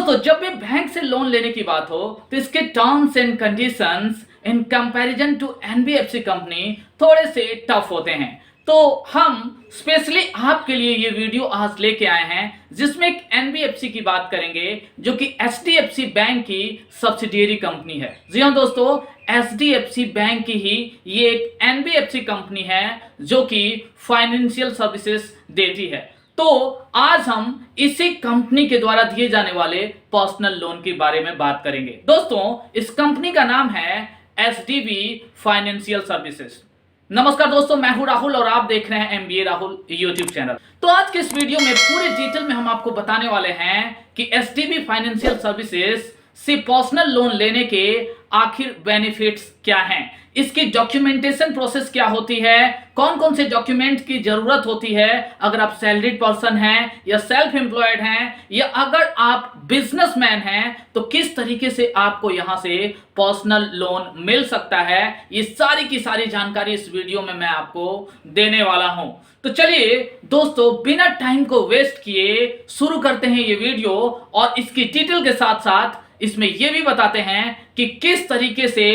दोस्तों, जब भी बैंक से लोन लेने की बात हो तो इसके terms and conditions in comparison to NBFC company थोड़े से टफ होते हैं। तो हम स्पेशली आपके लिए ये वीडियो आज लेके आए हैं जिसमें एक एनबीएफसी की बात करेंगे जो कि एचडीएफसी बैंक की सब्सिडियरी कंपनी है। जी हाँ दोस्तों, एचडीएफसी बैंक की ही ये एक एनबीएफसी कंपनी है जो कि फाइनेंशियल सर्विसेज देती है। तो आज हम इसी कंपनी के द्वारा दिए जाने वाले पर्सनल लोन के बारे में बात करेंगे। दोस्तों, इस कंपनी का नाम है एचडीबी फाइनेंशियल सर्विसेज। नमस्कार दोस्तों, मैं हूं राहुल और आप देख रहे हैं एमबीए राहुल यूट्यूब चैनल। तो आज के इस वीडियो में पूरे डिटेल में हम आपको बताने वाले हैं कि एचडीबी फाइनेंशियल सर्विसेज से पर्सनल लोन लेने के आखिर बेनिफिट्स क्या हैं, इसकी डॉक्यूमेंटेशन प्रोसेस क्या होती है, कौन कौन से डॉक्यूमेंट की जरूरत होती है अगर आप सैलरीड पर्सन हैं या सेल्फ एम्प्लॉयड हैं या अगर आप बिजनेसमैन हैं तो किस तरीके से आपको यहां से पर्सनल लोन मिल सकता है। ये सारी की सारी जानकारी इस वीडियो में मैं आपको देने वाला हूं। तो चलिए दोस्तों, बिना टाइम को वेस्ट किए शुरू करते हैं ये वीडियो और इसकी डिटेल के साथ साथ इसमें यह भी बताते हैं कि किस तरीके से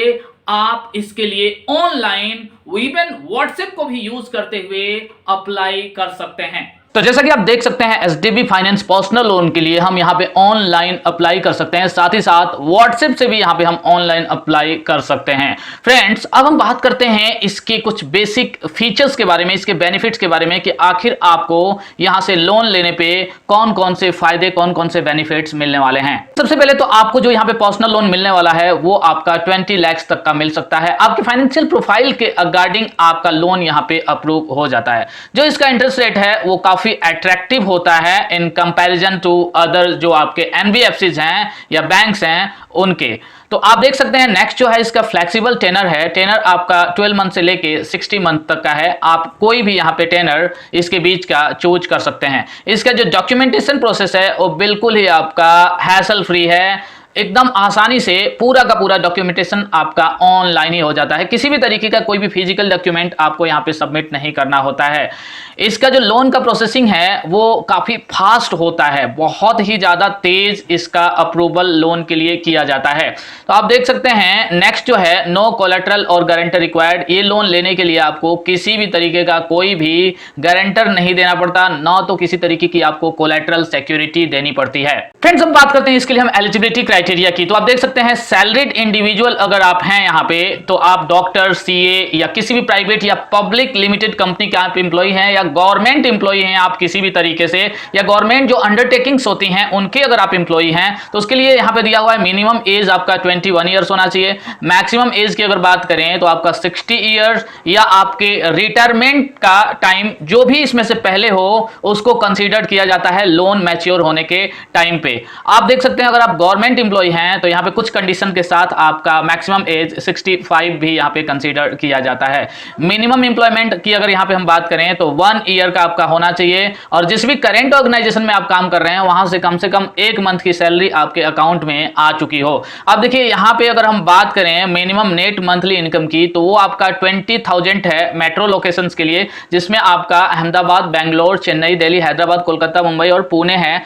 आप इसके लिए ऑनलाइन इवन व्हाट्सएप को भी यूज करते हुए अप्लाई कर सकते हैं। तो जैसा कि आप देख सकते हैं एचडीबी फाइनेंस पर्सनल लोन के लिए हम यहां पे ऑनलाइन अप्लाई कर सकते हैं, साथ ही साथ व्हाट्सएप से भी यहां पे हम ऑनलाइन अप्लाई कर सकते हैं। फ्रेंड्स, अब हम बात करते हैं इसके कुछ बेसिक फीचर्स के बारे में, इसके बेनिफिट्स के बारे में कि आखिर आपको यहां से लोन लेने पे कौन कौन से फायदे, कौन कौन से बेनिफिट्स मिलने वाले हैं। सबसे पहले तो आपको जो यहां पे पर्सनल लोन मिलने वाला है वो आपका 20 लाख तक का मिल सकता है। आपके फाइनेंशियल प्रोफाइल के अकॉर्डिंग आपका लोन यहां पे अप्रूव हो जाता है। जो इसका इंटरेस्ट रेट है वो काफी अट्रैक्टिव होता है इन कंपैरिजन टू अदर जो आपके एनबीएफसीज हैं या बैंक्स हैं उनके। तो आप देख सकते हैं नेक्स्ट जो है इसका फ्लेक्सिबल टेनर है। टेनर आपका 12 मंथ से लेके 60 मंथ तक का है। आप कोई भी यहाँ पे टेनर इसके बीच का चूज कर सकते हैं। इसका जो डॉक्यूमेंटेशन प्रोसेस है वो बिल्कुल ही आपका हैसल फ्री है। एकदम आसानी से पूरा का पूरा डॉक्यूमेंटेशन आपका ऑनलाइन ही हो जाता है। किसी भी तरीके का कोई भी फिजिकल डॉक्यूमेंट आपको यहाँ पे सबमिट नहीं करना होता है। इसका जो लोन का प्रोसेसिंग है वो काफ़ी फास्ट होता है, बहुत ही ज़्यादा तेज इसका अप्रूवल लोन के लिए किया जाता है। तो आप देख सकते हैं नेक्स्ट जो है नो कोलेटरल और गारंटर रिक्वायर्ड। ये लोन लेने के लिए आपको किसी भी तरीके का कोई भी गारंटर नहीं देना पड़ता, ना तो किसी तरीके की आपको कोलेटरल सिक्योरिटी देनी पड़ती है। फ्रेंड्स, हम बात करते हैं इसके लिए हम एलिजिबिलिटी क्राइटेरिया की। तो आप देख सकते हैं सैलरीड इंडिविजुअल अगर आप हैं यहाँ पे तो आप डॉक्टर, सीए या किसी भी प्राइवेट या पब्लिक लिमिटेड कंपनी के आप एम्प्लॉय हैं या गवर्नमेंट एम्प्लॉय हैं आप किसी भी तरीके से, या गवर्नमेंट जो अंडरटेकिंग्स होती हैं उनके अगर आप एम्प्लॉय हैं तो उसके लिए यहाँ पे दिया हुआ है मिनिमम एज आपका 21 ईयर्स होना चाहिए। मैक्सिमम एज की अगर बात करें तो आपका 60 ईयर्स या आपके रिटायरमेंट का टाइम जो भी इसमें से पहले हो उसको कंसीडर किया जाता है लोन मैच्योर होने के टाइम पे। आप देख सकते हैं अगर आप गवर्नमेंट एम्प्लॉय हैं तो यहाँ पे कुछ कंडीशन के साथ आपका मैक्सिमम एज 65 भी यहाँ पे कंसीडर किया जाता है। मिनिमम एम्प्लॉयमेंट की अगर यहाँ पे हम बात करें तो 1 ईयर का आपका होना चाहिए और जिस भी करेंट ऑर्गेनाइजेशन में आप काम कर रहे हैं वहां से कम 1 मंथ की सैलरी आपके अकाउंट में आ चुकी हो। अब देखिए यहाँ पे अगर हम बात करें मिनिमम नेट मंथली इनकम की तो वो आपका 20,000 है मेट्रो लोकेशंस के लिए, जिसमें आपका अहमदाबाद, बेंगलोर, चेन्नई, दिल्ली, हैदराबाद, कोलकाता, मुंबई और पुणे है।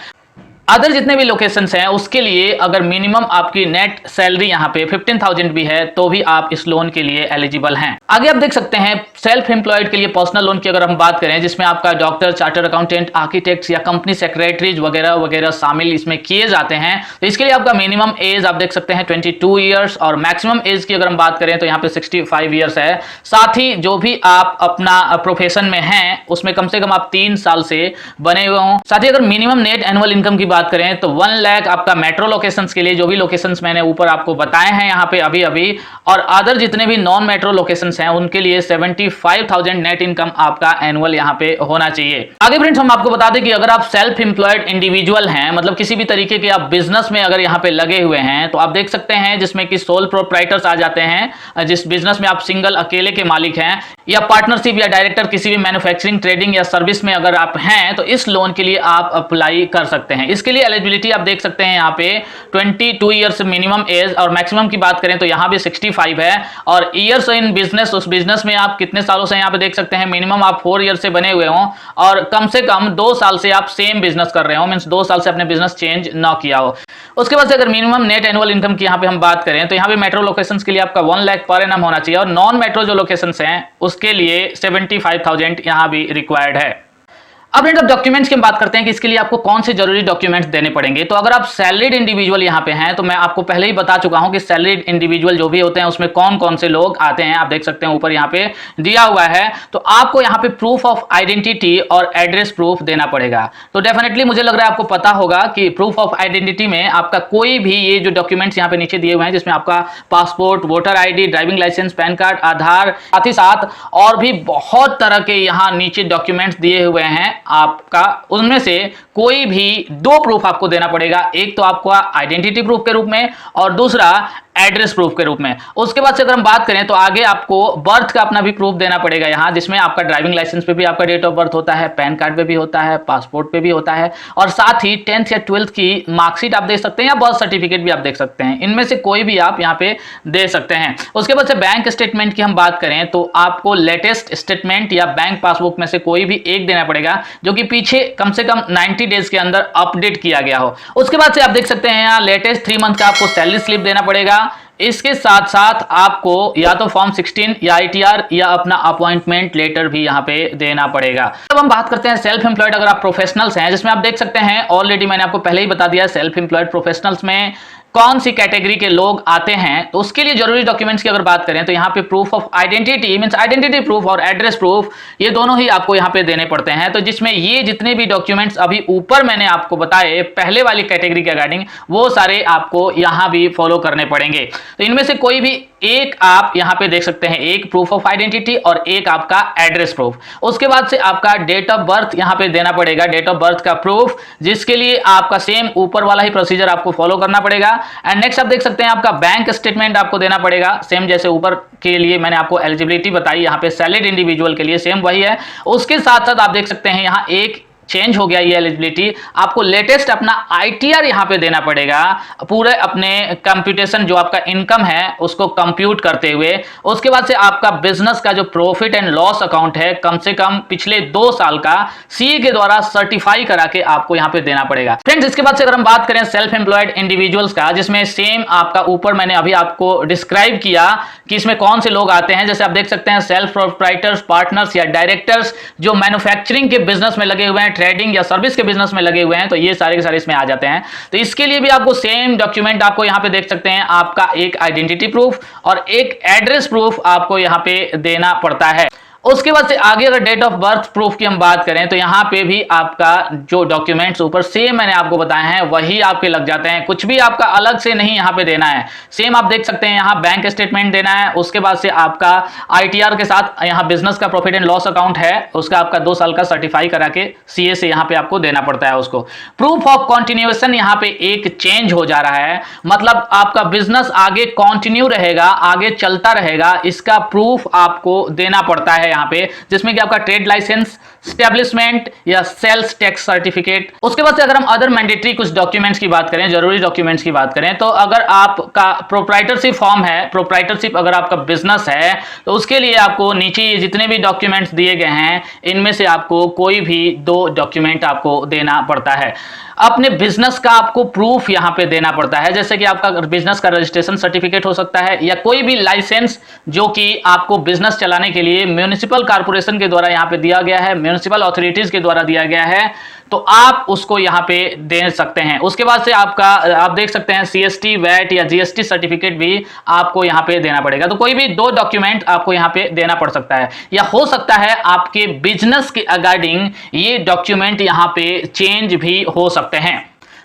अदर जितने भी लोकेशंस हैं उसके लिए अगर मिनिमम आपकी नेट सैलरी यहाँ पे 15,000 भी है तो भी आप इस लोन के लिए एलिजिबल हैं। आगे आप देख सकते हैं सेल्फ एम्प्लॉयड के लिए पर्सनल लोन की अगर हम बात करें जिसमें आपका डॉक्टर, चार्टर्ड अकाउंटेंट, आर्किटेक्ट्स या कंपनी सेक्रेटरीज वगैरह वगैरह शामिल इसमें किए जाते हैं। तो इसके लिए आपका मिनिमम एज आप देख सकते हैं 22 ईयर्स और मैक्सिमम एज की अगर हम बात करें तो यहाँ पे 65 ईयर्स है। साथ ही जो भी आप अपना प्रोफेशन में हैं उसमें कम से कम आप 3 साल से बने हुए हों। साथ ही अगर मिनिमम नेट एनुअल इनकम की बात करें तो 1 लाख आपका मेट्रो लोकेशंस के लिए, जो भी लोकेशंस मैंने ऊपर आपको बताए हैं यहाँ पे अभी अभी, और अदर जितने भी नॉन मेट्रो लोकेशंस हैं उनके लिए 75,000 नेट इनकम आपका एनुअल यहाँ पे होना चाहिए। आगे फ्रेंड्स हम आपको बता दें कि अगर आप सेल्फ एम्प्लॉयड इंडिविजुअल हैं, मतलब किसी भी तरीके के आप बिजनेस में अगर यहाँ पे लगे हुए हैं तो आप देख सकते हैं जिसमें कि सोल प्रोप्राइटर्स आ जाते हैं, जिस बिजनेस में आप सिंगल अकेले के मालिक हैं, या पार्टनरशिप या डायरेक्टर किसी भी मैन्युफैक्चरिंग, ट्रेडिंग या सर्विस में अगर आप हैं तो इस लोन के लिए आप अप्लाई कर सकते हैं। इसके लिए एलिजिबिलिटी आप देख सकते हैं यहाँ पे 22 ईयर्स मिनिमम एज, और मैक्सिमम की बात करें तो यहाँ पे 65 है। और ईयर्स इन बिजनेस, उस बिजनेस में आप कितने सालों से यहाँ पे देख सकते हैं, मिनिमम आप 4 ईयर से बने हुए हों और कम से कम 2 साल से आप सेम बिजनेस कर रहे हो, मींस 2 साल से अपने बिजनेस चेंज ना किया हो। उसके बाद से अगर मिनिमम नेट एनुअल इनकम की यहाँ पे हम बात करें तो यहाँ पे मेट्रो लोकेशंस के लिए आपका 1 लाख पर एनम होना चाहिए, और नॉन मेट्रो जो लोकेशंस हैं उसके लिए 75,000 यहाँ भी रिक्वायर्ड है। अब फ्रेंड्स, अब डॉक्यूमेंट्स की हम बात करते हैं कि इसके लिए आपको कौन से जरूरी डॉक्यूमेंट्स देने पड़ेंगे। तो अगर आप सैलरीड इंडिविजुअल यहाँ पे हैं तो मैं आपको पहले ही बता चुका हूं कि सैलरीड इंडिविजुअल जो भी होते हैं उसमें कौन कौन से लोग आते हैं। आप देख सकते हैं ऊपर यहाँ पे दिया हुआ है। तो आपको यहाँ पे प्रूफ ऑफ आइडेंटिटी और एड्रेस प्रूफ देना पड़ेगा। तो डेफिनेटली मुझे लग रहा है आपको पता होगा कि प्रूफ ऑफ आइडेंटिटी में आपका कोई भी ये जो डॉक्यूमेंट्स यहाँ पे नीचे दिए हुए हैं, जिसमें आपका passport, voter ID, driving licence, PAN card, Aadhaar, साथ ही साथ और भी बहुत तरह के यहाँ नीचे डॉक्यूमेंट्स दिए हुए हैं आपका, उनमें से कोई भी 2 प्रूफ आपको देना पड़ेगा। एक तो आपका आइडेंटिटी प्रूफ के रूप में और दूसरा एड्रेस प्रूफ के रूप में। उसके बाद से अगर हम बात करें तो आगे आपको बर्थ का अपना भी प्रूफ देना पड़ेगा यहाँ, जिसमें आपका ड्राइविंग लाइसेंस पे भी आपका डेट ऑफ बर्थ होता है, पैन कार्ड पे भी होता है, पासपोर्ट पे भी होता है, और साथ ही 10th या 12th की मार्कशीट आप देख सकते हैं या बर्थ सर्टिफिकेट भी आप देख सकते हैं। इनमें से कोई भी आप यहाँ पे दे सकते हैं। उसके बाद से बैंक स्टेटमेंट की हम बात करें तो आपको लेटेस्ट स्टेटमेंट या बैंक पासबुक में से कोई भी एक देना पड़ेगा, जो कि पीछे कम से कम 90 डेज के अंदर अपडेट किया गया हो। उसके बाद से आप देख सकते हैं यहाँ लेटेस्ट 3 मंथ का आपको सैलरी स्लिप देना पड़ेगा। इसके साथ साथ आपको या तो फॉर्म 16 या ITR या अपना अपॉइंटमेंट लेटर भी यहाँ पे देना पड़ेगा। अब हम बात करते हैं सेल्फ एम्प्लॉयड। अगर आप प्रोफेशनल्स हैं, जिसमें आप देख सकते हैं ऑलरेडी मैंने आपको पहले ही बता दिया, सेल्फ एम्प्लॉयड प्रोफेशनल्स में कौन सी कैटेगरी के लोग आते हैं। तो उसके लिए जरूरी डॉक्यूमेंट्स की अगर बात करें तो यहाँ पे proof of identity means identity proof और एड्रेस प्रूफ, ये दोनों ही आपको यहाँ पे देने पड़ते हैं। तो जिसमें ये जितने भी डॉक्यूमेंट्स अभी ऊपर मैंने आपको बताए पहले वाली कैटेगरी के अकॉर्डिंग, वो सारे आपको यहाँ भी फॉलो करने पड़ेंगे। तो इनमें से कोई भी एक आप यहाँ पे देख सकते हैं, एक प्रूफ ऑफ आइडेंटिटी और एक आपका एड्रेस प्रूफ। उसके बाद से आपका डेट ऑफ बर्थ यहाँ पे देना पड़ेगा, डेट ऑफ बर्थ का प्रूफ, जिसके लिए आपका सेम ऊपर वाला ही प्रोसीजर आपको फॉलो करना पड़ेगा। एंड नेक्स्ट आप देख सकते हैं आपका बैंक स्टेटमेंट आपको देना पड़ेगा, सेम जैसे ऊपर के लिए मैंने आपको एलिजिबिलिटी बताई, यहाँ पे सैलरीड इंडिविजुअल के लिए सेम वही है। उसके साथ साथ आप देख सकते हैं यहाँ एक चेंज हो गया ये एलिजिबिलिटी, आपको लेटेस्ट अपना ITR यहाँ पे देना पड़ेगा, पूरे अपने कंप्यूटेशन जो आपका इनकम है उसको कंप्यूट करते हुए। उसके बाद से आपका बिजनेस का जो प्रॉफिट एंड लॉस अकाउंट है कम से कम पिछले 2 साल का CA के द्वारा सर्टिफाई करा के आपको यहाँ पे देना पड़ेगा। फ्रेंड्स, इसके बाद से अगर हम बात करें सेल्फ एम्प्लॉयड इंडिविजुअल्स का, जिसमें सेम आपका ऊपर मैंने अभी आपको डिस्क्राइब किया कि इसमें कौन से लोग आते हैं। जैसे आप देख सकते हैं सेल्फ प्रोप्राइटर्स, पार्टनर्स या डायरेक्टर्स जो मैन्युफैक्चरिंग के बिजनेस में लगे हुए हैं, ट्रेडिंग या सर्विस के बिजनेस में लगे हुए हैं, तो ये सारे के सारे इसमें आ जाते हैं। तो इसके लिए भी आपको सेम डॉक्यूमेंट आपको यहाँ पे देख सकते हैं, आपका एक आइडेंटिटी प्रूफ और एक एड्रेस प्रूफ आपको यहाँ पे देना पड़ता है। उसके बाद से आगे अगर डेट ऑफ बर्थ प्रूफ की हम बात करें तो यहाँ पे भी आपका जो डॉक्यूमेंट्स ऊपर सेम मैंने आपको बताए हैं वही आपके लग जाते हैं, कुछ भी आपका अलग से नहीं यहाँ पे देना है। सेम आप देख सकते हैं यहाँ बैंक स्टेटमेंट देना है, उसके बाद से आपका ITR के साथ यहाँ बिजनेस का प्रॉफिट एंड लॉस अकाउंट है, उसका आपका 2 साल का सर्टिफाई करा के CA से यहाँ पे आपको देना पड़ता है उसको। प्रूफ ऑफ कॉन्टिन्यूएशन यहाँ पे एक चेंज हो जा रहा है, मतलब आपका बिजनेस आगे कॉन्टिन्यू रहेगा, आगे चलता रहेगा, इसका प्रूफ आपको देना पड़ता है यहाँ पे, जिसमें कि आपका ट्रेड लाइसेंस, स्टैब्लिशमेंट या सेल्स टैक्स सर्टिफिकेट। उसके बाद से अगर हम अदर मैंडेटरी कुछ डॉक्यूमेंट्स की बात करें, जरूरी डॉक्यूमेंट्स की बात करें, तो अगर आपका प्रोप्राइटरशिप फॉर्म है, प्रोप्राइटरशिप अगर आपका बिजनेस है, तो उसके लिए आपको नीचे जितने भी डॉक्यूमेंट्स दिए गए हैं इनमें से आपको कोई भी 2 डॉक्यूमेंट आपको देना पड़ता है। अपने बिजनेस का आपको प्रूफ यहाँ पे देना पड़ता है, जैसे कि आपका बिजनेस का रजिस्ट्रेशन सर्टिफिकेट हो सकता है या कोई भी लाइसेंस जो कि आपको बिजनेस चलाने के लिए म्युनिसिपल कॉर्पोरेशन के द्वारा यहाँ पे दिया गया है, म्युनिसिपल अथॉरिटीज के द्वारा दिया गया है, तो आप उसको यहाँ पे दे सकते हैं। उसके बाद से आपका आप देख सकते हैं CST, VAT या GST सर्टिफिकेट भी आपको यहाँ पे देना पड़ेगा। तो कोई भी 2 डॉक्यूमेंट आपको यहाँ पे देना पड़ सकता है, या हो सकता है आपके बिजनेस के अकॉर्डिंग ये डॉक्यूमेंट यहाँ पे चेंज भी हो सकते हैं।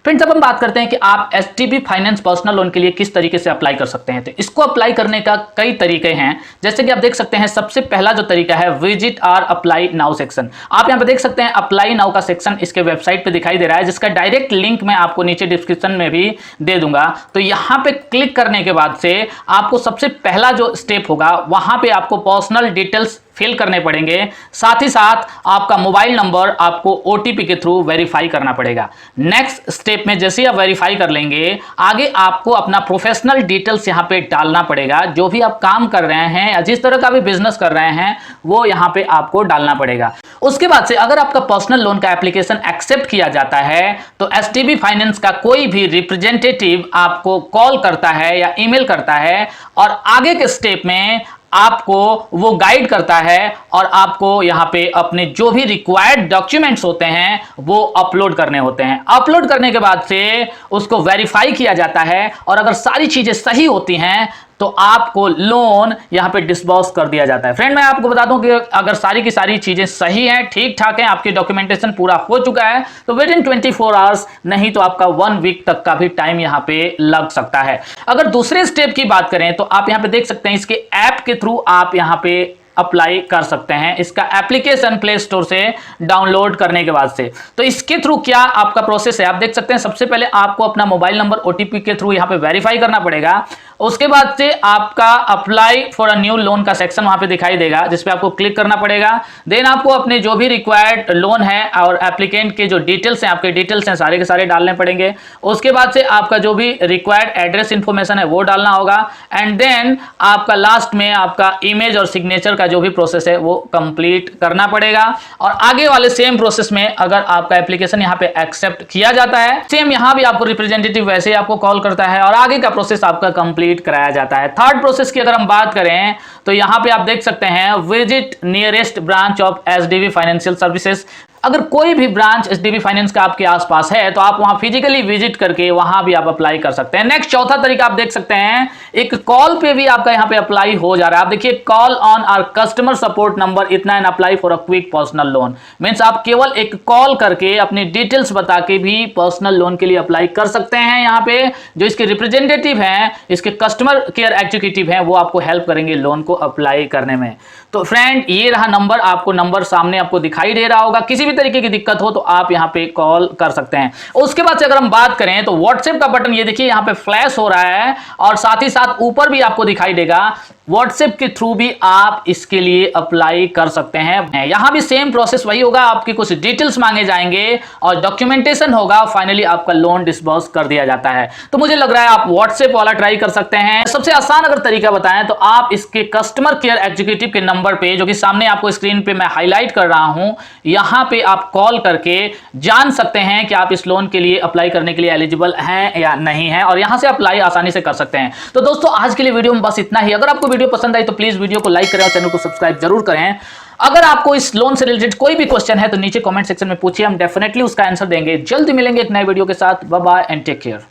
फ्रेंड्स, अब हम बात करते हैं कि आप STB फाइनेंस पर्सनल लोन के लिए किस तरीके से अप्लाई कर सकते हैं। तो इसको अप्लाई करने का कई तरीके हैं, जैसे कि आप देख सकते हैं सबसे पहला जो तरीका है visit are apply now section. आप यहाँ पे देख सकते हैं अप्लाई नाउ का सेक्शन इसके वेबसाइट पे दिखाई दे रहा है, जिसका डायरेक्ट लिंक मैं आपको नीचे डिस्क्रिप्शन में भी दे दूंगा। तो यहाँ पे क्लिक करने के बाद से आपको सबसे पहला जो स्टेप होगा वहां पे आपको पर्सनल डिटेल्स फिल करने पड़ेंगे, साथ ही साथ आपका मोबाइल नंबर आपको ओटीपी के थ्रू वेरीफाई करना पड़ेगा। नेक्स्ट स्टेप में जैसे ही आप वेरीफाई कर लेंगे, आगे आपको अपना प्रोफेशनल डिटेल्स यहाँ पे डालना पड़ेगा। जो भी आप काम कर रहे हैं या जिस तरह का भी बिजनेस कर रहे हैं वो यहाँ पे आपको डालना पड़ेगा। उसके बाद से अगर आपका पर्सनल लोन का एप्लीकेशन एक्सेप्ट किया जाता है तो एचडीबी फाइनेंस का कोई भी रिप्रेजेंटेटिव आपको कॉल करता है या ईमेल करता है और आगे के स्टेप में आपको वो गाइड करता है और आपको यहाँ पे अपने जो भी रिक्वायर्ड डॉक्यूमेंट्स होते हैं वो अपलोड करने होते हैं। अपलोड करने के बाद से उसको वेरीफाई किया जाता है और अगर सारी चीजें सही होती हैं तो आपको लोन यहाँ पे डिस्बर्स कर दिया जाता है। फ्रेंड, मैं आपको बता दूं कि अगर सारी की सारी चीजें सही हैं, ठीक ठाक हैं, आपकी डॉक्यूमेंटेशन पूरा हो चुका है तो विद इन 24 आवर्स, नहीं तो आपका 1 वीक तक का भी टाइम यहाँ पे लग सकता है। अगर दूसरे स्टेप की बात करें तो आप यहाँ पे देख सकते हैं इसके ऐप के थ्रू आप यहाँ पे अप्लाई कर सकते हैं। इसका एप्लीकेशन प्ले स्टोर से डाउनलोड करने के बाद से तो इसके थ्रू क्या आपका प्रोसेस है आप देख सकते हैं। सबसे पहले आपको अपना मोबाइल नंबर ओटीपी के थ्रू यहाँ पे वेरीफाई करना पड़ेगा। उसके बाद से आपका apply for a new loan का सेक्शन वहां पे दिखाई देगा जिसपे आपको क्लिक करना पड़ेगा। देन आपको अपने जो भी रिक्वायर्ड लोन है और एप्लीकेंट के जो डिटेल्स हैं, आपके डिटेल्स हैं, सारे के सारे डालने पड़ेंगे। उसके बाद से आपका जो भी रिक्वायर्ड एड्रेस इंफॉर्मेशन है वो डालना होगा एंड देन आपका लास्ट में आपका इमेज और सिग्नेचर का जो भी प्रोसेस है वो कंप्लीट करना पड़ेगा। और आगे वाले सेम प्रोसेस में अगर आपका एप्लीकेशन यहाँ पे एक्सेप्ट किया जाता है, सेम यहाँ भी आपको रिप्रेजेंटेटिव वैसे ही आपको कॉल करता है और आगे का प्रोसेस आपका कंप्लीट कराया जाता है। थर्ड प्रोसेस की अगर हम बात करें तो यहां पे आप देख सकते हैं visit nearest branch of HDB financial services. अगर कोई भी ब्रांच एचडीबी फाइनेंस का आपके आसपास है तो आप वहां फिजिकली विजिट करके वहां भी आप अप्लाई कर सकते हैं। नेक्स्ट चौथा तरीका आप देख सकते हैं, एक कॉल पे भी आपका यहां पे अप्लाई हो जा रहा है। आप देखिए, call on our customer support number इतना and apply for a quick personal loan. Means आप केवल एक कॉल करके अपनी डिटेल्स बता के भी पर्सनल लोन के लिए अप्लाई कर सकते हैं। यहाँ पे जो इसके रिप्रेजेंटेटिव हैं, इसके कस्टमर केयर एग्जीक्यूटिव हैं, वो आपको हेल्प करेंगे लोन को अप्लाई करने में। तो फ्रेंड, ये रहा नंबर, आपको नंबर सामने आपको दिखाई दे रहा होगा। किसी भी तरीके की दिक्कत हो तो आप यहाँ पे कॉल कर सकते हैं। उसके बाद से अगर हम बात करें तो व्हाट्सएप का बटन ये देखिए यहाँ पे फ्लैश हो रहा है और साथ ही साथ ऊपर भी आपको दिखाई देगा। व्हाट्सएप के थ्रू भी आप इसके लिए अप्लाई कर सकते हैं। यहां भी सेम प्रोसेस वही होगा, आपकी कुछ डिटेल्स मांगे जाएंगे और डॉक्यूमेंटेशन होगा, फाइनली आपका लोन डिस्बर्स कर दिया जाता है। तो मुझे लग रहा है आप व्हाट्सएप वाला ट्राई कर सकते हैं। सबसे आसान अगर तरीका बताएं तो आप इसके कस्टमर केयर एग्जीक्यूटिव के नंबर पे, जो कि सामने आपको स्क्रीन पे मैं हाईलाइट कर रहा हूं, यहां पे आप कॉल करके जान सकते हैं कि आप इस लोन के लिए अप्लाई करने के लिए एलिजिबल हैं या नहीं है और यहां से अप्लाई आसानी से कर सकते हैं। तो दोस्तों, आज के लिए वीडियो में बस इतना ही। अगर आपको वीडियो पसंद आई तो प्लीज वीडियो को लाइक करें और चैनल को सब्सक्राइब जरूर करें। अगर आपको इस लोन से रिलेटेड कोई भी क्वेश्चन है तो नीचे कमेंट सेक्शन में पूछिए, हम डेफिनेटली उसका आंसर देंगे। जल्दी मिलेंगे एक नए वीडियो के साथ। Bye bye and take care.